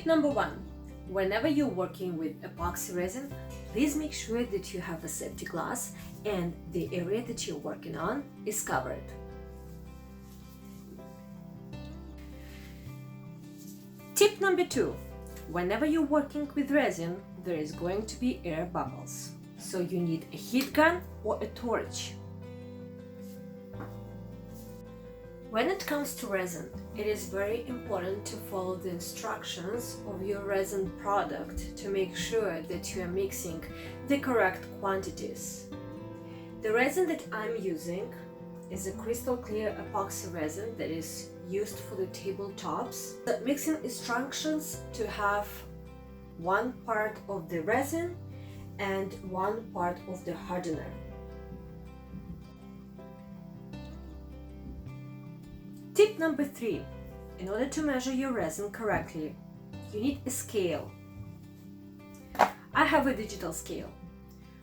number 1. Whenever you're working with epoxy resin, please make sure that you have a safety glass and the area that you're working on is covered. Tip number 2. Whenever you're working with resin, there is going to be air bubbles. So you need a heat gun or a torch. When it comes to resin, it is very important to follow the instructions of your resin product to make sure that you are mixing the correct quantities. The resin that I'm using is a crystal clear epoxy resin that is used for the tabletops. The mixing instructions to have 1 part of the resin and 1 part of the hardener. Tip number 3. In order to measure your resin correctly, you need a scale. I have a digital scale.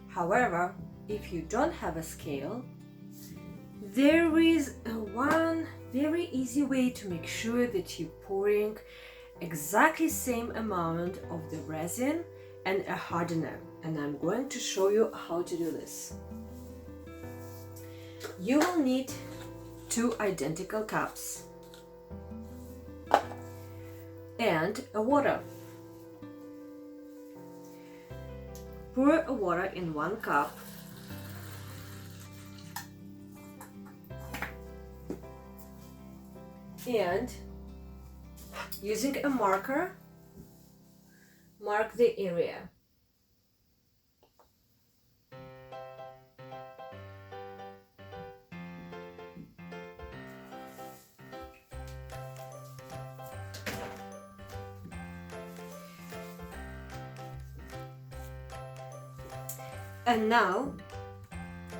However, if you don't have a scale, there is one very easy way to make sure that you're pouring exactly same amount of the resin and a hardener, and I'm going to show you how to do this. You will need 2 identical cups and a water. Pour a water in 1 cup and using a marker, mark the area. And now,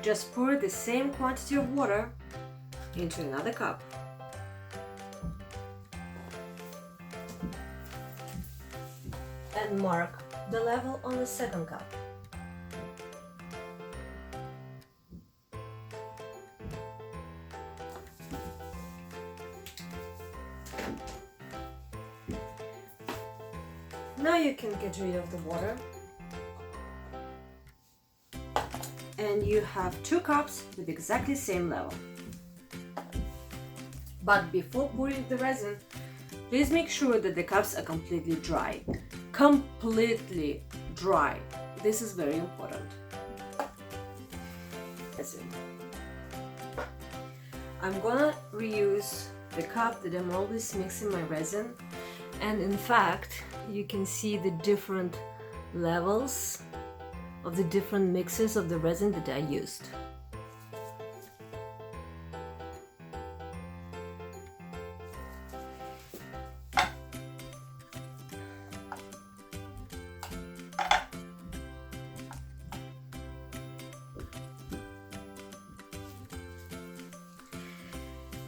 just pour the same quantity of water into another cup. And mark the level on the 2nd cup. Now you can get rid of the water. And you have 2 cups with exactly same level. But before pouring the resin, please make sure that the cups are completely dry. Completely dry. This is very important. I'm gonna reuse the cup that I'm always mixing my resin, and in fact you can see the different levels of the different mixes of the resin that I used.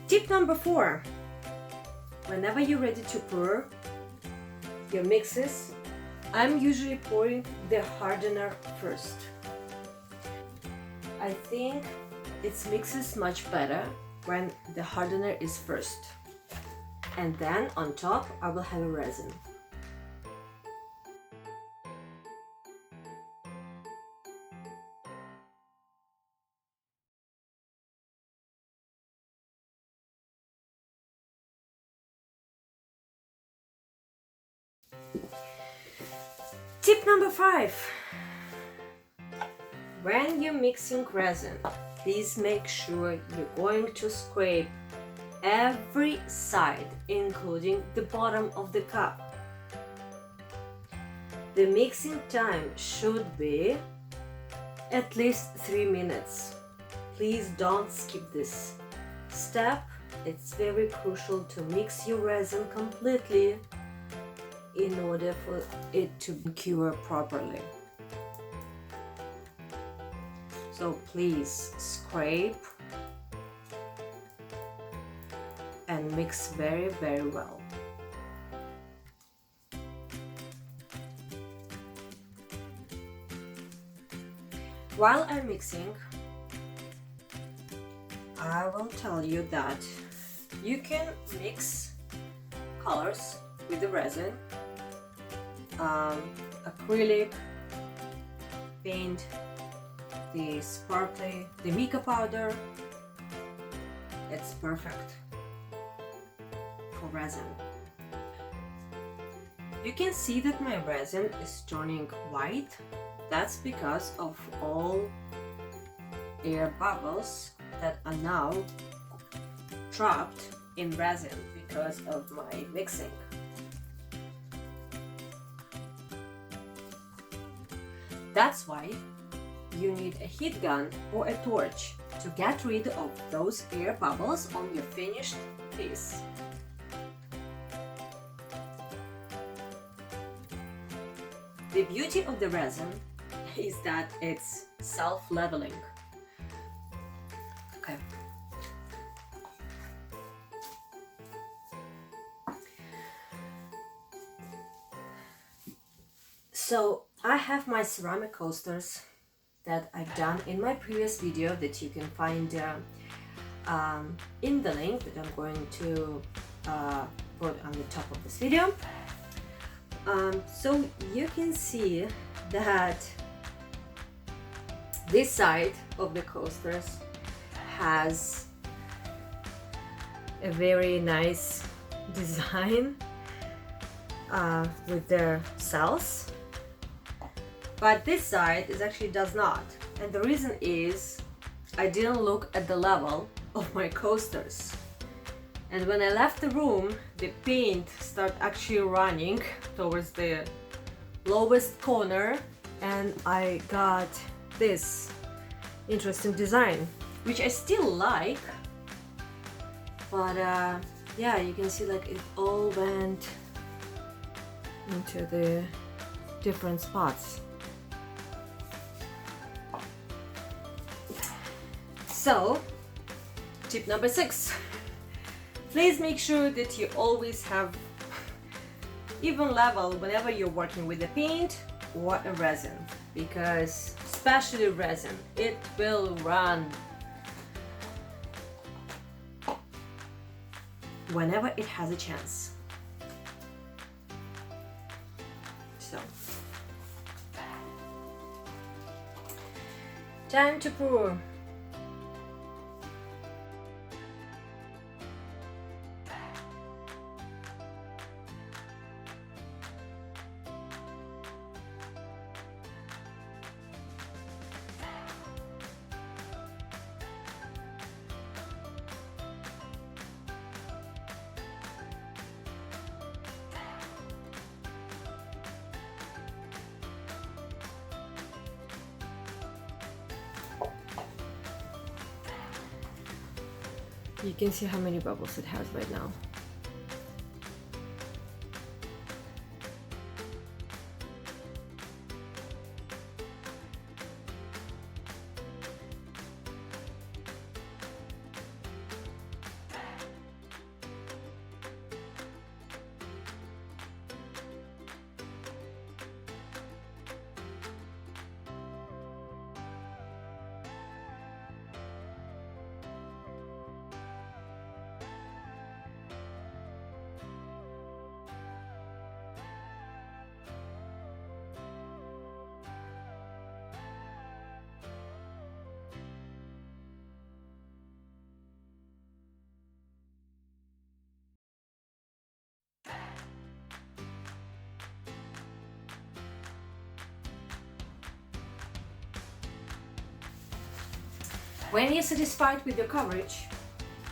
Tip number 4. Whenever you're ready to pour your mixes, I'm usually pouring the hardener first. I think it mixes much better when the hardener is first. And then on top I will have a resin. Tip number 5. When you're mixing resin, please make sure you're going to scrape every side, including the bottom of the cup. The mixing time should be at least 3 minutes. Please don't skip this step. It's very crucial to mix your resin completely in order for it to cure properly. So please scrape and mix very, very well. While I'm mixing, I will tell you that you can mix colors with the resin acrylic paint, the sparkly, the mica powder, it's perfect for resin. You can see that my resin is turning white. That's because of all air bubbles that are now trapped in resin because of my mixing. That's why you need a heat gun or a torch to get rid of those air bubbles on your finished piece. The beauty of the resin is that it's self-leveling. Okay. So I have my ceramic coasters that I've done in my previous video that you can find in the link that I'm going to put on the top of this video. So you can see that this side of the coasters has a very nice design with their cells, but this side actually does not, and the reason is I didn't look at the level of my coasters, and when I left the room the paint started actually running towards the lowest corner, and I got this interesting design which I still like, but yeah, you can see like it all went into the different spots. So, tip number 6. Please make sure that you always have even level whenever you're working with a paint or a resin, because especially resin, it will run whenever it has a chance. So, time to pour. You can see how many bubbles it has right now. When you're satisfied with your coverage,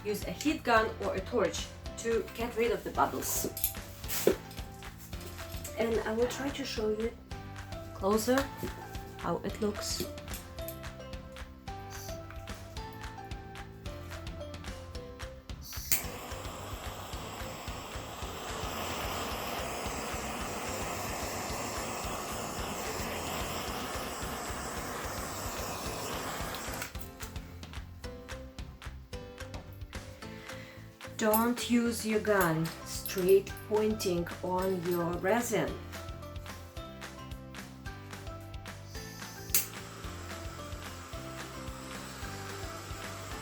use a heat gun or a torch to get rid of the bubbles. And I will try to show you closer how it looks. Don't use your gun straight pointing on your resin.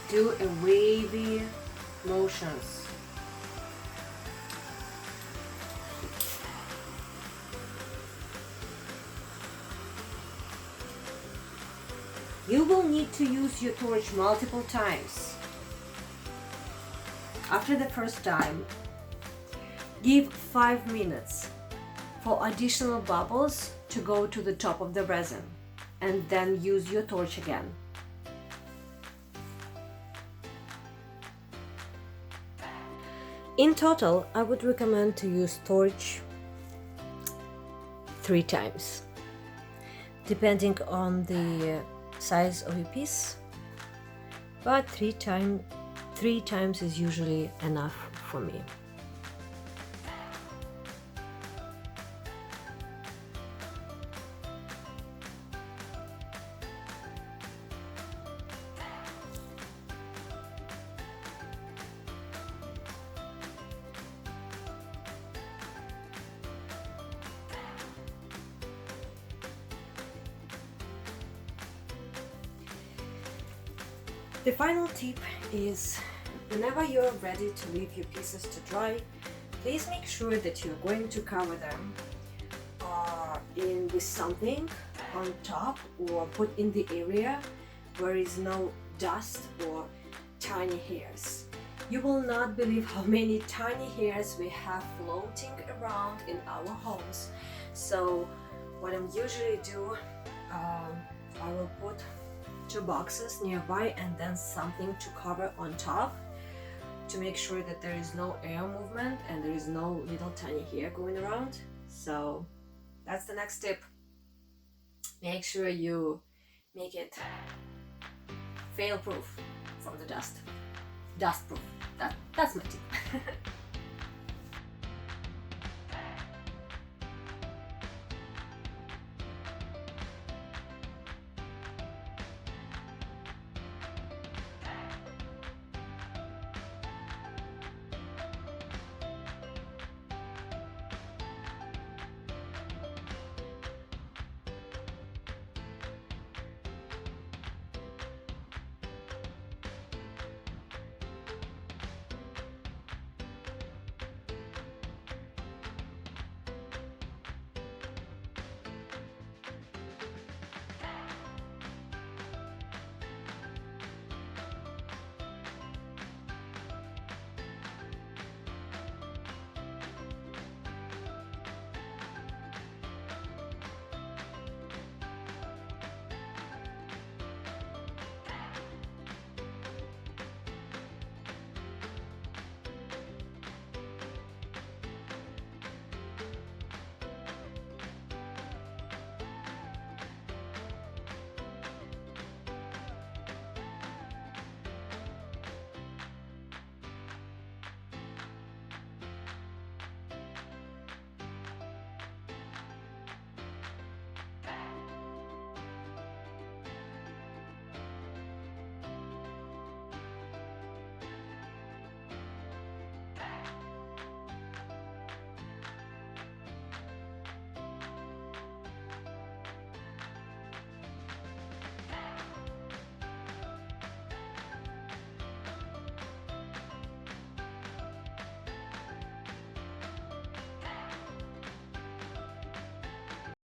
Do a wavy motions. You will need to use your torch multiple times. After the first time, give 5 minutes for additional bubbles to go to the top of the resin, and then use your torch again. In total, I would recommend to use torch 3 times, depending on the size of your piece, but 3 times is usually enough for me. The final tip is, whenever you're ready to leave your pieces to dry, please make sure that you're going to cover them with something on top, or put in the area where is no dust or tiny hairs. You will not believe how many tiny hairs we have floating around in our homes. So what I usually do, I will put 2 boxes nearby and then something to cover on top to make sure that there is no air movement and there is no little tiny hair going around. So that's the next tip. Make sure you make it fail proof from the dust. Dust proof. That's my tip.